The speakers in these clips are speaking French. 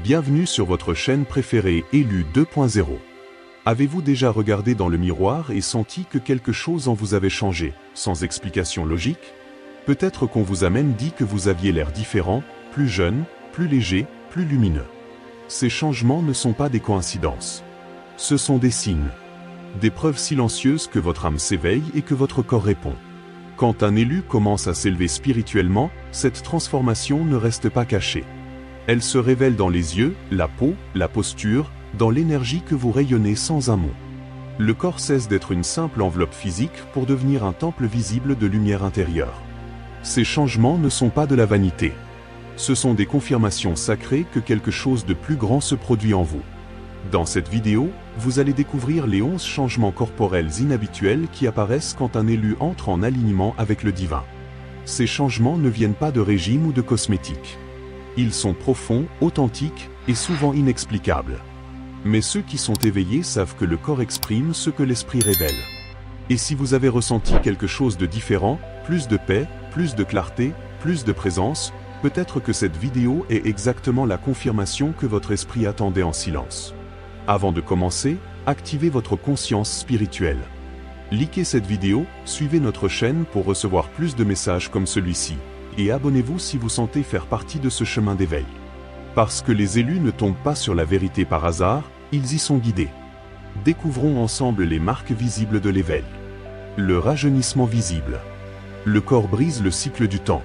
Bienvenue sur votre chaîne préférée Élu 2.0. Avez-vous déjà regardé dans le miroir et senti que quelque chose en vous avait changé, sans explication logique? Peut-être qu'on vous a même dit que vous aviez l'air différent, plus jeune, plus léger, plus lumineux. Ces changements ne sont pas des coïncidences. Ce sont des signes. Des preuves silencieuses que votre âme s'éveille et que votre corps répond. Quand un élu commence à s'élever spirituellement, cette transformation ne reste pas cachée. Elle se révèle dans les yeux, la peau, la posture, dans l'énergie que vous rayonnez sans un mot. Le corps cesse d'être une simple enveloppe physique pour devenir un temple visible de lumière intérieure. Ces changements ne sont pas de la vanité. Ce sont des confirmations sacrées que quelque chose de plus grand se produit en vous. Dans cette vidéo, vous allez découvrir les 11 changements corporels inhabituels qui apparaissent quand un élu entre en alignement avec le divin. Ces changements ne viennent pas de régime ou de cosmétiques. Ils sont profonds, authentiques et souvent inexplicables. Mais ceux qui sont éveillés savent que le corps exprime ce que l'esprit révèle. Et si vous avez ressenti quelque chose de différent, plus de paix, plus de clarté, plus de présence, peut-être que cette vidéo est exactement la confirmation que votre esprit attendait en silence. Avant de commencer, activez votre conscience spirituelle. Likez cette vidéo, suivez notre chaîne pour recevoir plus de messages comme celui-ci, et abonnez-vous si vous sentez faire partie de ce chemin d'éveil. Parce que les élus ne tombent pas sur la vérité par hasard, ils y sont guidés. Découvrons ensemble les marques visibles de l'éveil. Le rajeunissement visible. Le corps brise le cycle du temps.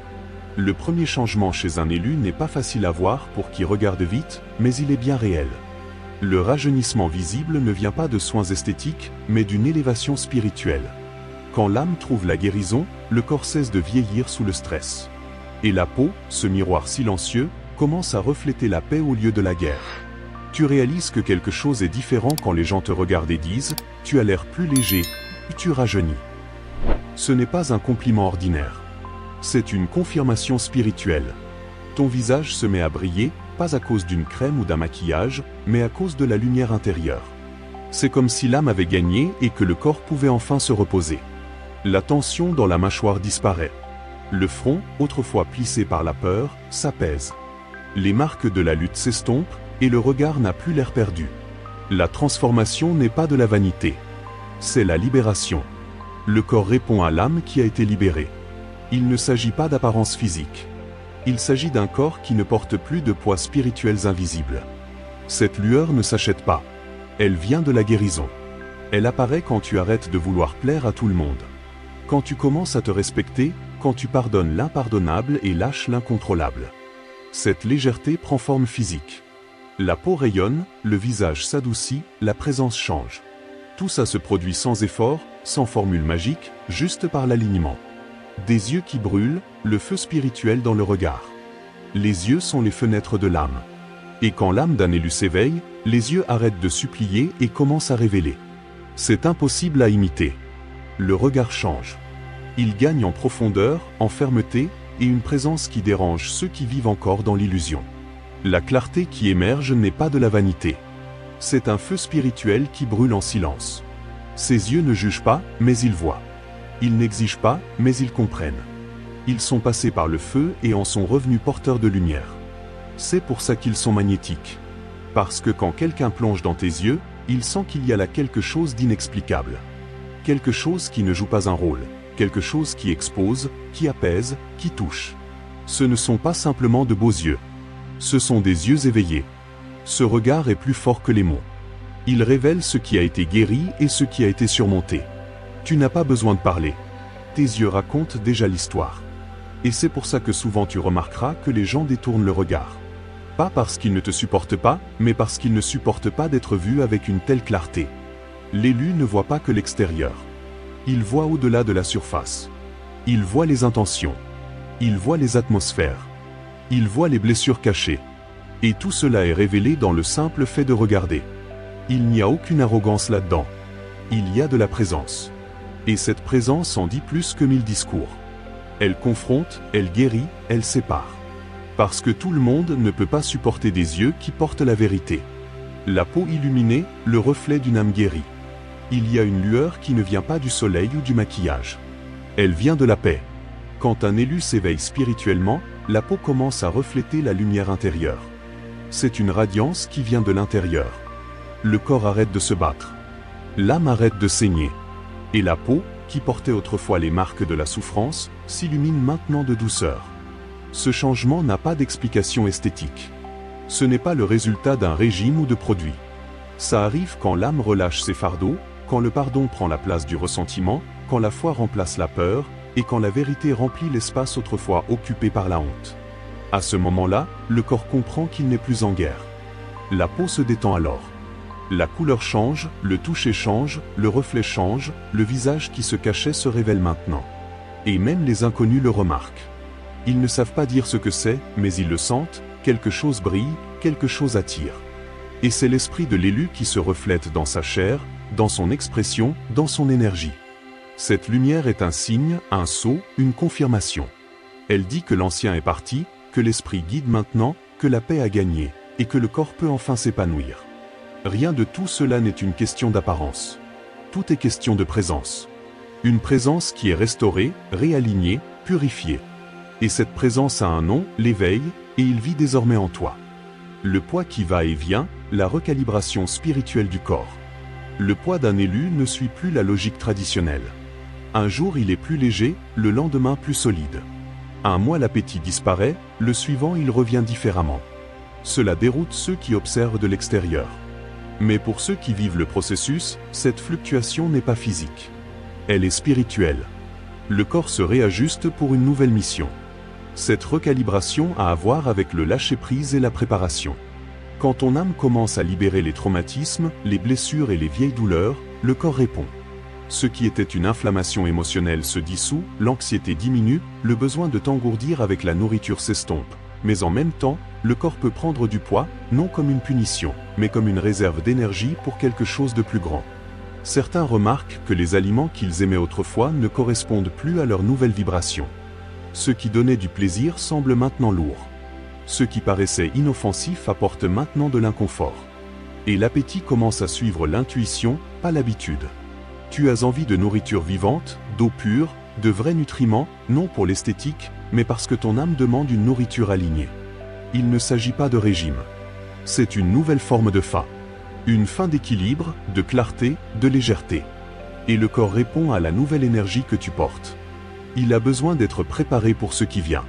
Le premier changement chez un élu n'est pas facile à voir pour qui regarde vite, mais il est bien réel. Le rajeunissement visible ne vient pas de soins esthétiques, mais d'une élévation spirituelle. Quand l'âme trouve la guérison, le corps cesse de vieillir sous le stress. Et la peau, ce miroir silencieux, commence à refléter la paix au lieu de la guerre. Tu réalises que quelque chose est différent quand les gens te regardent et disent « Tu as l'air plus léger, tu rajeunis ». Ce n'est pas un compliment ordinaire. C'est une confirmation spirituelle. Ton visage se met à briller, pas à cause d'une crème ou d'un maquillage, mais à cause de la lumière intérieure. C'est comme si l'âme avait gagné et que le corps pouvait enfin se reposer. La tension dans la mâchoire disparaît. Le front, autrefois plissé par la peur, s'apaise. Les marques de la lutte s'estompent et le regard n'a plus l'air perdu. La transformation n'est pas de la vanité. C'est la libération. Le corps répond à l'âme qui a été libérée. Il ne s'agit pas d'apparence physique. Il s'agit d'un corps qui ne porte plus de poids spirituels invisibles. Cette lueur ne s'achète pas. Elle vient de la guérison. Elle apparaît quand tu arrêtes de vouloir plaire à tout le monde. Quand tu commences à te respecter, quand tu pardonnes l'impardonnable et lâches l'incontrôlable. Cette légèreté prend forme physique. La peau rayonne, le visage s'adoucit, la présence change. Tout ça se produit sans effort, sans formule magique, juste par l'alignement. Des yeux qui brûlent, le feu spirituel dans le regard. Les yeux sont les fenêtres de l'âme. Et quand l'âme d'un élu s'éveille, les yeux arrêtent de supplier et commencent à révéler. C'est impossible à imiter. Le regard change. Il gagne en profondeur, en fermeté, et une présence qui dérange ceux qui vivent encore dans l'illusion. La clarté qui émerge n'est pas de la vanité. C'est un feu spirituel qui brûle en silence. Ses yeux ne jugent pas, mais ils voient. Ils n'exigent pas, mais ils comprennent. Ils sont passés par le feu et en sont revenus porteurs de lumière. C'est pour ça qu'ils sont magnétiques. Parce que quand quelqu'un plonge dans tes yeux, il sent qu'il y a là quelque chose d'inexplicable. Quelque chose qui ne joue pas un rôle. Quelque chose qui expose, qui apaise, qui touche. Ce ne sont pas simplement de beaux yeux. Ce sont des yeux éveillés. Ce regard est plus fort que les mots. Il révèle ce qui a été guéri et ce qui a été surmonté. Tu n'as pas besoin de parler. Tes yeux racontent déjà l'histoire. Et c'est pour ça que souvent tu remarqueras que les gens détournent le regard. Pas parce qu'ils ne te supportent pas, mais parce qu'ils ne supportent pas d'être vus avec une telle clarté. L'élu ne voit pas que l'extérieur. Il voit au-delà de la surface. Il voit les intentions. Il voit les atmosphères. Il voit les blessures cachées. Et tout cela est révélé dans le simple fait de regarder. Il n'y a aucune arrogance là-dedans. Il y a de la présence. Et cette présence en dit plus que 1000 discours. Elle confronte, elle guérit, elle sépare. Parce que tout le monde ne peut pas supporter des yeux qui portent la vérité. La peau illuminée, le reflet d'une âme guérie. Il y a une lueur qui ne vient pas du soleil ou du maquillage. Elle vient de la paix. Quand un élu s'éveille spirituellement, la peau commence à refléter la lumière intérieure. C'est une radiance qui vient de l'intérieur. Le corps arrête de se battre. L'âme arrête de saigner. Et la peau, qui portait autrefois les marques de la souffrance, s'illumine maintenant de douceur. Ce changement n'a pas d'explication esthétique. Ce n'est pas le résultat d'un régime ou de produit. Ça arrive quand l'âme relâche ses fardeaux, quand le pardon prend la place du ressentiment, quand la foi remplace la peur, et quand la vérité remplit l'espace autrefois occupé par la honte. À ce moment-là, le corps comprend qu'il n'est plus en guerre. La peau se détend alors. La couleur change, le toucher change, le reflet change, le visage qui se cachait se révèle maintenant. Et même les inconnus le remarquent. Ils ne savent pas dire ce que c'est, mais ils le sentent, quelque chose brille, quelque chose attire. Et c'est l'esprit de l'élu qui se reflète dans sa chair, dans son expression, dans son énergie. Cette lumière est un signe, un sceau, une confirmation. Elle dit que l'ancien est parti, que l'esprit guide maintenant, que la paix a gagné, et que le corps peut enfin s'épanouir. Rien de tout cela n'est une question d'apparence. Tout est question de présence. Une présence qui est restaurée, réalignée, purifiée. Et cette présence a un nom, l'éveil, et il vit désormais en toi. Le poids qui va et vient, la recalibration spirituelle du corps. Le poids d'un élu ne suit plus la logique traditionnelle. Un jour il est plus léger, le lendemain plus solide. Un mois l'appétit disparaît, le suivant il revient différemment. Cela déroute ceux qui observent de l'extérieur. Mais pour ceux qui vivent le processus, cette fluctuation n'est pas physique. Elle est spirituelle. Le corps se réajuste pour une nouvelle mission. Cette recalibration a à voir avec le lâcher-prise et la préparation. Quand ton âme commence à libérer les traumatismes, les blessures et les vieilles douleurs, le corps répond. Ce qui était une inflammation émotionnelle se dissout, l'anxiété diminue, le besoin de t'engourdir avec la nourriture s'estompe. Mais en même temps, le corps peut prendre du poids, non comme une punition, mais comme une réserve d'énergie pour quelque chose de plus grand. Certains remarquent que les aliments qu'ils aimaient autrefois ne correspondent plus à leur nouvelle vibration. Ce qui donnait du plaisir semble maintenant lourd. Ce qui paraissait inoffensif apporte maintenant de l'inconfort. Et l'appétit commence à suivre l'intuition, pas l'habitude. Tu as envie de nourriture vivante, d'eau pure, de vrais nutriments, non pour l'esthétique, mais parce que ton âme demande une nourriture alignée. Il ne s'agit pas de régime. C'est une nouvelle forme de faim. Une faim d'équilibre, de clarté, de légèreté. Et le corps répond à la nouvelle énergie que tu portes. Il a besoin d'être préparé pour ce qui vient.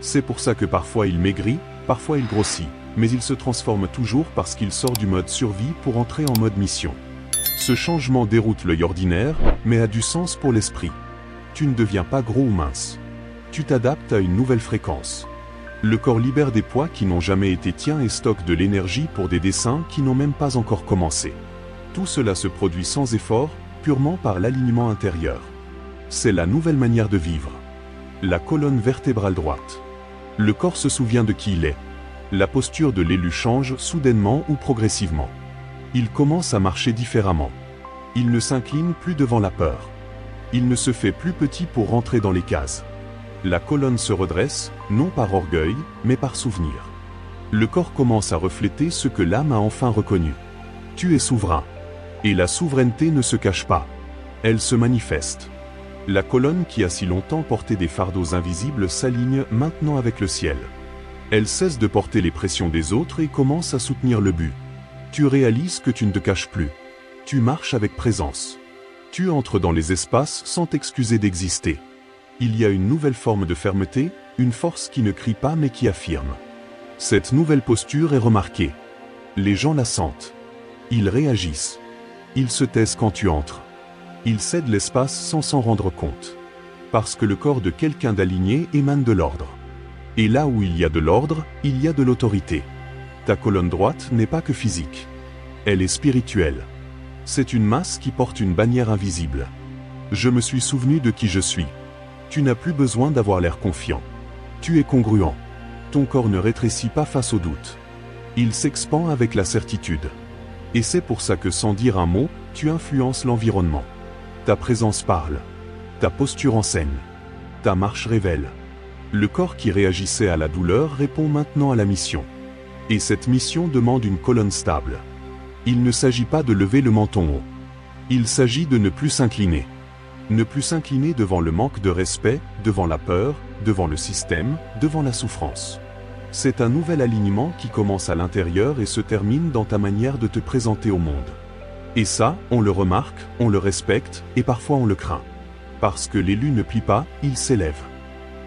C'est pour ça que parfois il maigrit, parfois il grossit, mais il se transforme toujours parce qu'il sort du mode survie pour entrer en mode mission. Ce changement déroute l'œil ordinaire, mais a du sens pour l'esprit. Tu ne deviens pas gros ou mince. Tu t'adaptes à une nouvelle fréquence. Le corps libère des poids qui n'ont jamais été tiens et stocke de l'énergie pour des desseins qui n'ont même pas encore commencé. Tout cela se produit sans effort, purement par l'alignement intérieur. C'est la nouvelle manière de vivre. La colonne vertébrale droite. Le corps se souvient de qui il est. La posture de l'élu change soudainement ou progressivement. Il commence à marcher différemment. Il ne s'incline plus devant la peur. Il ne se fait plus petit pour rentrer dans les cases. La colonne se redresse, non par orgueil, mais par souvenir. Le corps commence à refléter ce que l'âme a enfin reconnu. Tu es souverain. Et la souveraineté ne se cache pas. Elle se manifeste. La colonne qui a si longtemps porté des fardeaux invisibles s'aligne maintenant avec le ciel. Elle cesse de porter les pressions des autres et commence à soutenir le but. Tu réalises que tu ne te caches plus. Tu marches avec présence. Tu entres dans les espaces sans t'excuser d'exister. Il y a une nouvelle forme de fermeté, une force qui ne crie pas mais qui affirme. Cette nouvelle posture est remarquée. Les gens la sentent. Ils réagissent. Ils se taisent quand tu entres. Ils cèdent l'espace sans s'en rendre compte. Parce que le corps de quelqu'un d'aligné émane de l'ordre. Et là où il y a de l'ordre, il y a de l'autorité. Ta colonne droite n'est pas que physique. Elle est spirituelle. C'est une masse qui porte une bannière invisible. Je me suis souvenu de qui je suis. Tu n'as plus besoin d'avoir l'air confiant. Tu es congruent. Ton corps ne rétrécit pas face au doute. Il s'expand avec la certitude. Et c'est pour ça que sans dire un mot, tu influences l'environnement. Ta présence parle. Ta posture enseigne. Ta marche révèle. Le corps qui réagissait à la douleur répond maintenant à la mission. Et cette mission demande une colonne stable. Il ne s'agit pas de lever le menton haut. Il s'agit de ne plus s'incliner. Ne plus s'incliner devant le manque de respect, devant la peur, devant le système, devant la souffrance. C'est un nouvel alignement qui commence à l'intérieur et se termine dans ta manière de te présenter au monde. Et ça, on le remarque, on le respecte, et parfois on le craint. Parce que l'élu ne plie pas, il s'élève.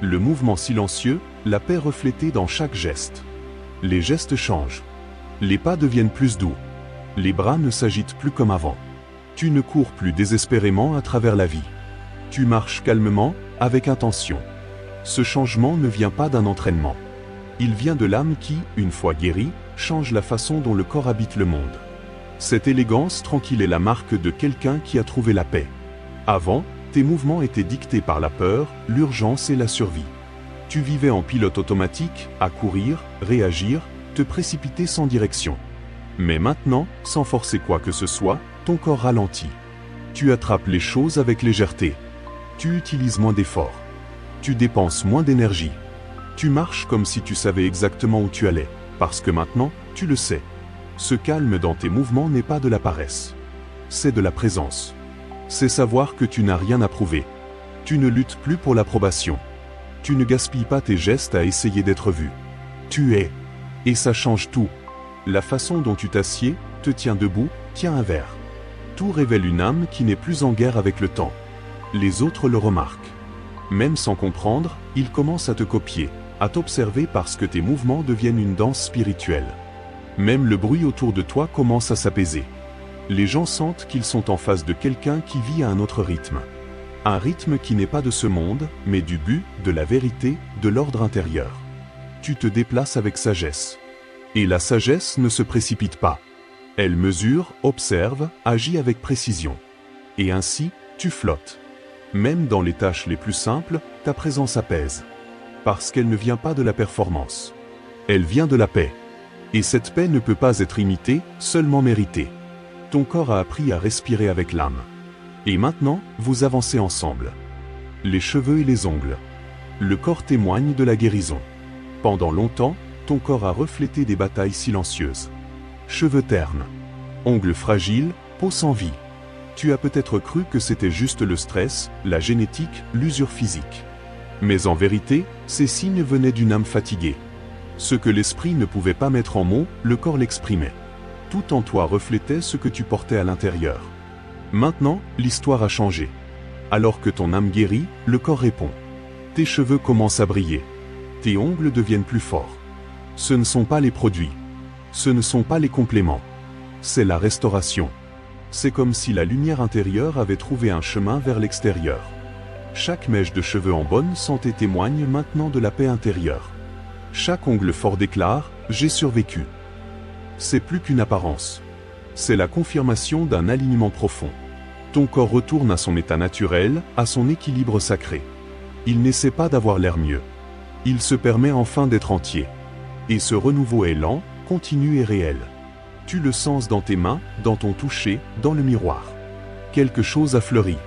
Le mouvement silencieux, la paix reflétée dans chaque geste. Les gestes changent. Les pas deviennent plus doux. Les bras ne s'agitent plus comme avant. Tu ne cours plus désespérément à travers la vie. Tu marches calmement, avec intention. Ce changement ne vient pas d'un entraînement. Il vient de l'âme qui, une fois guérie, change la façon dont le corps habite le monde. Cette élégance tranquille est la marque de quelqu'un qui a trouvé la paix. Avant, tes mouvements étaient dictés par la peur, l'urgence et la survie. Tu vivais en pilote automatique, à courir, réagir, te précipiter sans direction. Mais maintenant, sans forcer quoi que ce soit, ton corps ralentit. Tu attrapes les choses avec légèreté. Tu utilises moins d'efforts. Tu dépenses moins d'énergie. Tu marches comme si tu savais exactement où tu allais, parce que maintenant, tu le sais. Ce calme dans tes mouvements n'est pas de la paresse. C'est de la présence. C'est savoir que tu n'as rien à prouver. Tu ne luttes plus pour l'approbation. Tu ne gaspilles pas tes gestes à essayer d'être vu. Tu es. Et ça change tout. La façon dont tu t'assieds, te tiens debout, tiens un verre. Tout révèle une âme qui n'est plus en guerre avec le temps. Les autres le remarquent. Même sans comprendre, ils commencent à te copier, à t'observer parce que tes mouvements deviennent une danse spirituelle. Même le bruit autour de toi commence à s'apaiser. Les gens sentent qu'ils sont en face de quelqu'un qui vit à un autre rythme. Un rythme qui n'est pas de ce monde, mais du but, de la vérité, de l'ordre intérieur. Tu te déplaces avec sagesse. Et la sagesse ne se précipite pas. Elle mesure, observe, agit avec précision. Et ainsi, tu flottes. Même dans les tâches les plus simples, ta présence apaise. Parce qu'elle ne vient pas de la performance. Elle vient de la paix. Et cette paix ne peut pas être imitée, seulement méritée. Ton corps a appris à respirer avec l'âme. Et maintenant, vous avancez ensemble. Les cheveux et les ongles. Le corps témoigne de la guérison. Pendant longtemps, ton corps a reflété des batailles silencieuses. Cheveux ternes. Ongles fragiles, peau sans vie. Tu as peut-être cru que c'était juste le stress, la génétique, l'usure physique. Mais en vérité, ces signes venaient d'une âme fatiguée. Ce que l'esprit ne pouvait pas mettre en mots, le corps l'exprimait. Tout en toi reflétait ce que tu portais à l'intérieur. Maintenant, l'histoire a changé. Alors que ton âme guérit, le corps répond. Tes cheveux commencent à briller. Tes ongles deviennent plus forts. Ce ne sont pas les produits. Ce ne sont pas les compléments. C'est la restauration. C'est comme si la lumière intérieure avait trouvé un chemin vers l'extérieur. Chaque mèche de cheveux en bonne santé témoigne maintenant de la paix intérieure. Chaque ongle fort déclare « J'ai survécu ». C'est plus qu'une apparence. C'est la confirmation d'un alignement profond. Ton corps retourne à son état naturel, à son équilibre sacré. Il n'essaie pas d'avoir l'air mieux. Il se permet enfin d'être entier. Et ce renouveau est lent, continu et réel. Tu le sens dans tes mains, dans ton toucher, dans le miroir. Quelque chose a fleuri.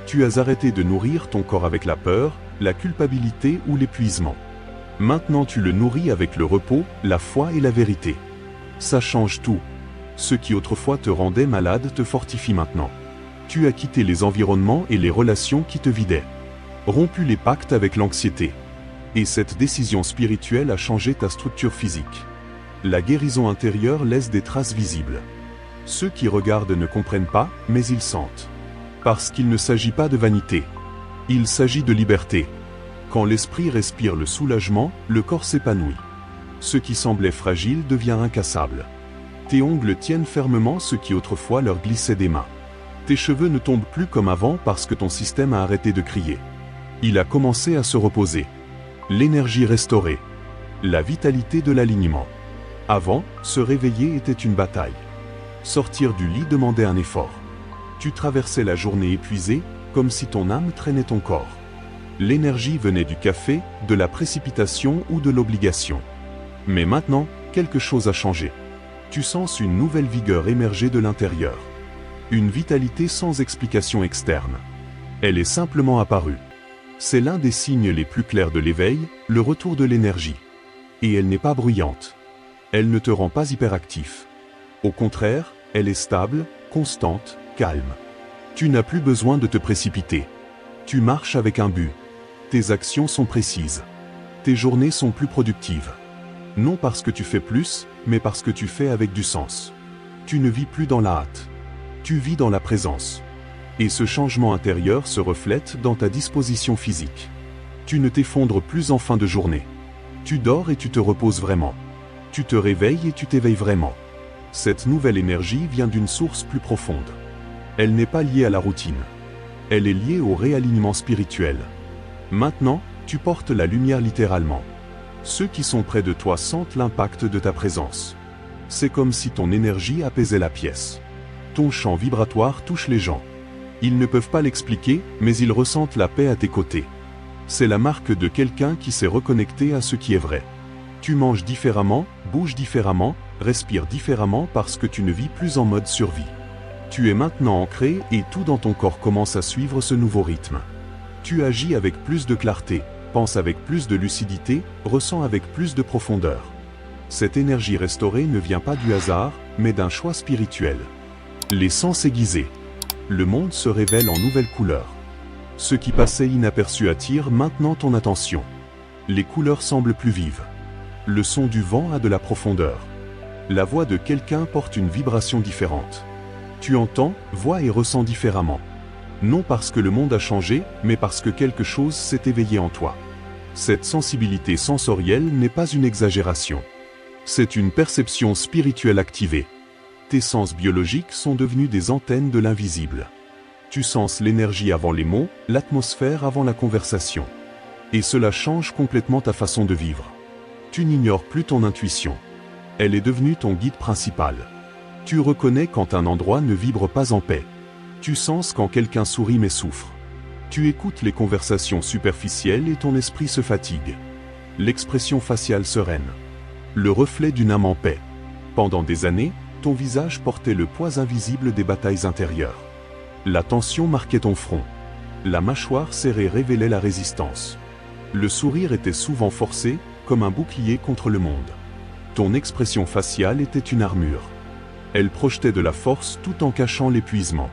Tu as arrêté de nourrir ton corps avec la peur, la culpabilité ou l'épuisement. Maintenant tu le nourris avec le repos, la foi et la vérité. Ça change tout. Ce qui autrefois te rendait malade te fortifie maintenant. Tu as quitté les environnements et les relations qui te vidaient. Rompu les pactes avec l'anxiété. Et cette décision spirituelle a changé ta structure physique. La guérison intérieure laisse des traces visibles. Ceux qui regardent ne comprennent pas, mais ils sentent. Parce qu'il ne s'agit pas de vanité. Il s'agit de liberté. Quand l'esprit respire le soulagement, le corps s'épanouit. Ce qui semblait fragile devient incassable. Tes ongles tiennent fermement ce qui autrefois leur glissait des mains. Tes cheveux ne tombent plus comme avant parce que ton système a arrêté de crier. Il a commencé à se reposer. L'énergie restaurée. La vitalité de l'alignement. Avant, se réveiller était une bataille. Sortir du lit demandait un effort. Tu traversais la journée épuisée, comme si ton âme traînait ton corps. L'énergie venait du café, de la précipitation ou de l'obligation. Mais maintenant, quelque chose a changé. Tu sens une nouvelle vigueur émerger de l'intérieur. Une vitalité sans explication externe. Elle est simplement apparue. C'est l'un des signes les plus clairs de l'éveil, le retour de l'énergie. Et elle n'est pas bruyante. Elle ne te rend pas hyperactif. Au contraire, elle est stable, constante, calme. Tu n'as plus besoin de te précipiter. Tu marches avec un but. Tes actions sont précises. Tes journées sont plus productives. Non parce que tu fais plus, mais parce que tu fais avec du sens. Tu ne vis plus dans la hâte. Tu vis dans la présence. Et ce changement intérieur se reflète dans ta disposition physique. Tu ne t'effondres plus en fin de journée. Tu dors et tu te reposes vraiment. Tu te réveilles et tu t'éveilles vraiment. Cette nouvelle énergie vient d'une source plus profonde. Elle n'est pas liée à la routine. Elle est liée au réalignement spirituel. Maintenant, tu portes la lumière littéralement. Ceux qui sont près de toi sentent l'impact de ta présence. C'est comme si ton énergie apaisait la pièce. Ton champ vibratoire touche les gens. Ils ne peuvent pas l'expliquer, mais ils ressentent la paix à tes côtés. C'est la marque de quelqu'un qui s'est reconnecté à ce qui est vrai. Tu manges différemment, bouges différemment, respires différemment parce que tu ne vis plus en mode survie. Tu es maintenant ancré et tout dans ton corps commence à suivre ce nouveau rythme. Tu agis avec plus de clarté, penses avec plus de lucidité, ressens avec plus de profondeur. Cette énergie restaurée ne vient pas du hasard, mais d'un choix spirituel. Les sens aiguisés. Le monde se révèle en nouvelles couleurs. Ce qui passait inaperçu attire maintenant ton attention. Les couleurs semblent plus vives. Le son du vent a de la profondeur. La voix de quelqu'un porte une vibration différente. Tu entends, vois et ressens différemment. Non parce que le monde a changé, mais parce que quelque chose s'est éveillé en toi. Cette sensibilité sensorielle n'est pas une exagération. C'est une perception spirituelle activée. Tes sens biologiques sont devenus des antennes de l'invisible. Tu sens l'énergie avant les mots, l'atmosphère avant la conversation. Et cela change complètement ta façon de vivre. Tu n'ignores plus ton intuition. Elle est devenue ton guide principal. Tu reconnais quand un endroit ne vibre pas en paix. Tu sens quand quelqu'un sourit mais souffre. Tu écoutes les conversations superficielles et ton esprit se fatigue. L'expression faciale sereine. Le reflet d'une âme en paix. Pendant des années, ton visage portait le poids invisible des batailles intérieures. La tension marquait ton front. La mâchoire serrée révélait la résistance. Le sourire était souvent forcé, comme un bouclier contre le monde. Ton expression faciale était une armure. Elle projetait de la force tout en cachant l'épuisement.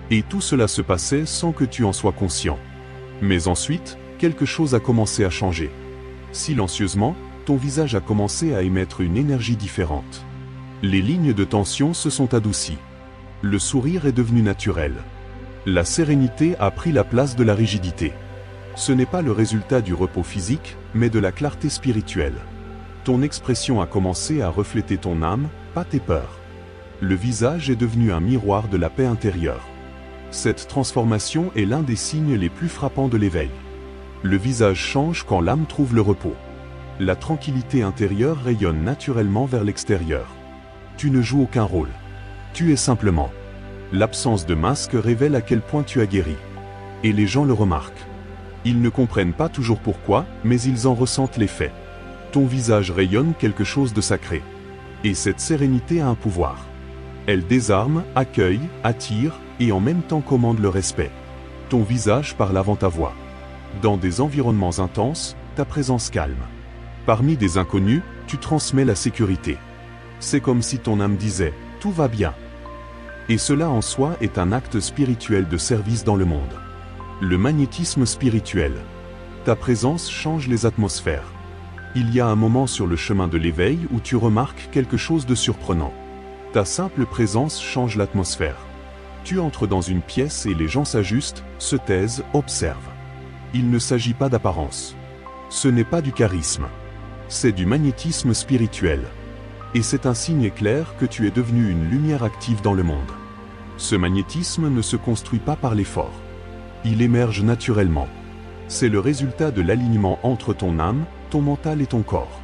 Et tout cela se passait sans que tu en sois conscient. Mais ensuite, quelque chose a commencé à changer. Silencieusement, ton visage a commencé à émettre une énergie différente. Les lignes de tension se sont adoucies. Le sourire est devenu naturel. La sérénité a pris la place de la rigidité. Ce n'est pas le résultat du repos physique, mais de la clarté spirituelle. Ton expression a commencé à refléter ton âme, pas tes peurs. Le visage est devenu un miroir de la paix intérieure. Cette transformation est l'un des signes les plus frappants de l'éveil. Le visage change quand l'âme trouve le repos. La tranquillité intérieure rayonne naturellement vers l'extérieur. Tu ne joues aucun rôle. Tu es simplement. L'absence de masque révèle à quel point tu as guéri. Et les gens le remarquent. Ils ne comprennent pas toujours pourquoi, mais ils en ressentent l'effet. Ton visage rayonne quelque chose de sacré. Et cette sérénité a un pouvoir. Elle désarme, accueille, attire, et en même temps commande le respect. Ton visage parle avant ta voix. Dans des environnements intenses, ta présence calme. Parmi des inconnus, tu transmets la sécurité. C'est comme si ton âme disait « tout va bien ». Et cela en soi est un acte spirituel de service dans le monde. Le magnétisme spirituel. Ta présence change les atmosphères. Il y a un moment sur le chemin de l'éveil où tu remarques quelque chose de surprenant. Ta simple présence change l'atmosphère. Tu entres dans une pièce et les gens s'ajustent, se taisent, observent. Il ne s'agit pas d'apparence. Ce n'est pas du charisme. C'est du magnétisme spirituel. Et c'est un signe clair que tu es devenu une lumière active dans le monde. Ce magnétisme ne se construit pas par l'effort. Il émerge naturellement. C'est le résultat de l'alignement entre ton âme, ton mental et ton corps.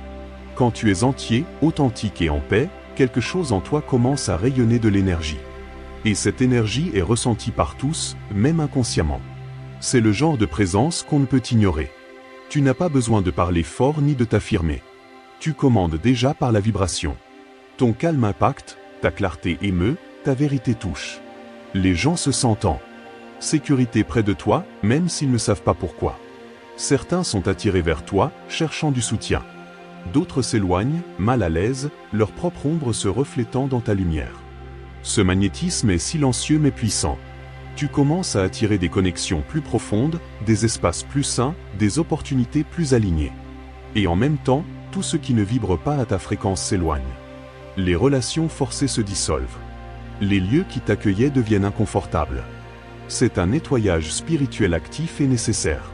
Quand tu es entier, authentique et en paix, quelque chose en toi commence à rayonner de l'énergie. Et cette énergie est ressentie par tous, même inconsciemment. C'est le genre de présence qu'on ne peut ignorer. Tu n'as pas besoin de parler fort ni de t'affirmer. Tu commandes déjà par la vibration. Ton calme impacte, ta clarté émeut, ta vérité touche. Les gens se sentent en sécurité près de toi, même s'ils ne savent pas pourquoi. Certains sont attirés vers toi, cherchant du soutien. D'autres s'éloignent, mal à l'aise, leur propre ombre se reflétant dans ta lumière. Ce magnétisme est silencieux mais puissant. Tu commences à attirer des connexions plus profondes, des espaces plus sains, des opportunités plus alignées. Et en même temps, Tout ce qui ne vibre pas à ta fréquence s'éloigne. Les relations forcées se dissolvent. Les lieux qui t'accueillaient deviennent inconfortables. C'est un nettoyage spirituel actif et nécessaire.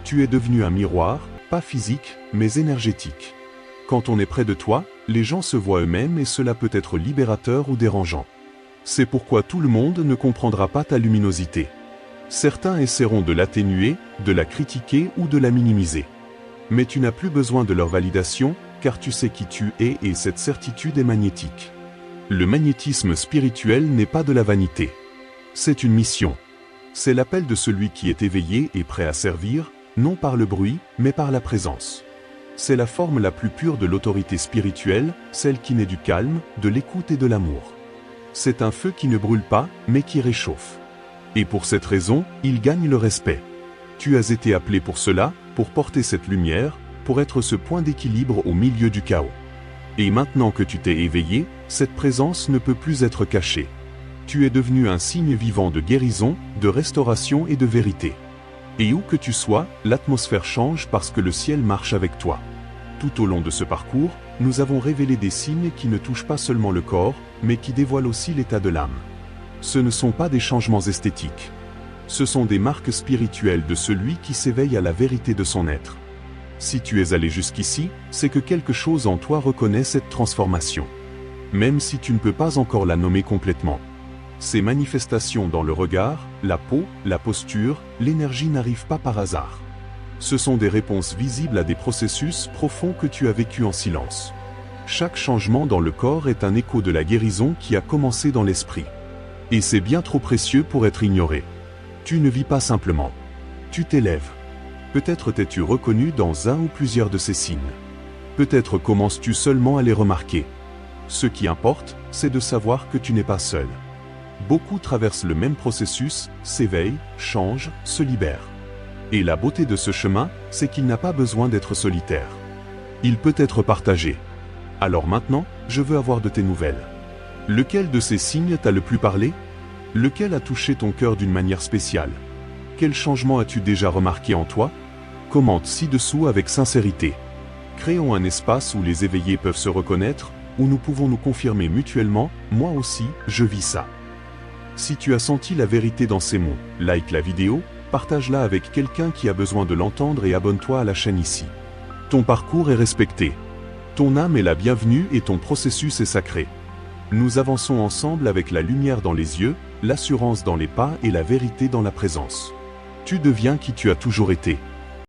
Tu es devenu un miroir, pas physique, mais énergétique. Quand on est près de toi, les gens se voient eux-mêmes et cela peut être libérateur ou dérangeant. C'est pourquoi tout le monde ne comprendra pas ta luminosité. Certains essaieront de l'atténuer, de la critiquer ou de la minimiser. Mais tu n'as plus besoin de leur validation, car tu sais qui tu es et cette certitude est magnétique. Le magnétisme spirituel n'est pas de la vanité. C'est une mission. C'est l'appel de celui qui est éveillé et prêt à servir, non par le bruit, mais par la présence. C'est la forme la plus pure de l'autorité spirituelle, celle qui naît du calme, de l'écoute et de l'amour. C'est un feu qui ne brûle pas, mais qui réchauffe. Et pour cette raison, il gagne le respect. Tu as été appelé pour cela, pour porter cette lumière, pour être ce point d'équilibre au milieu du chaos. Et maintenant que tu t'es éveillé, cette présence ne peut plus être cachée. Tu es devenu un signe vivant de guérison, de restauration et de vérité. Et où que tu sois, l'atmosphère change parce que le ciel marche avec toi. Tout au long de ce parcours, nous avons révélé des signes qui ne touchent pas seulement le corps, mais qui dévoilent aussi l'état de l'âme. Ce ne sont pas des changements esthétiques. Ce sont des marques spirituelles de celui qui s'éveille à la vérité de son être. Si tu es allé jusqu'ici, c'est que quelque chose en toi reconnaît cette transformation. Même si tu ne peux pas encore la nommer complètement. Ces manifestations dans le regard, la peau, la posture, l'énergie n'arrivent pas par hasard. Ce sont des réponses visibles à des processus profonds que tu as vécus en silence. Chaque changement dans le corps est un écho de la guérison qui a commencé dans l'esprit. Et c'est bien trop précieux pour être ignoré. Tu ne vis pas simplement. Tu t'élèves. Peut-être t'es-tu reconnu dans un ou plusieurs de ces signes. Peut-être commences-tu seulement à les remarquer. Ce qui importe, c'est de savoir que tu n'es pas seul. Beaucoup traversent le même processus, s'éveillent, changent, se libèrent. Et la beauté de ce chemin, c'est qu'il n'a pas besoin d'être solitaire. Il peut être partagé. Alors maintenant, je veux avoir de tes nouvelles. Lequel de ces signes t'a le plus parlé? Lequel a touché ton cœur d'une manière spéciale? Quel changement as-tu déjà remarqué en toi? Commente ci-dessous avec sincérité. Créons un espace où les éveillés peuvent se reconnaître, où nous pouvons nous confirmer mutuellement, moi aussi, je vis ça. Si tu as senti la vérité dans ces mots, like la vidéo, partage-la avec quelqu'un qui a besoin de l'entendre et abonne-toi à la chaîne ici. Ton parcours est respecté. Ton âme est la bienvenue et ton processus est sacré. Nous avançons ensemble avec la lumière dans les yeux, l'assurance dans les pas et la vérité dans la présence. Tu deviens qui tu as toujours été.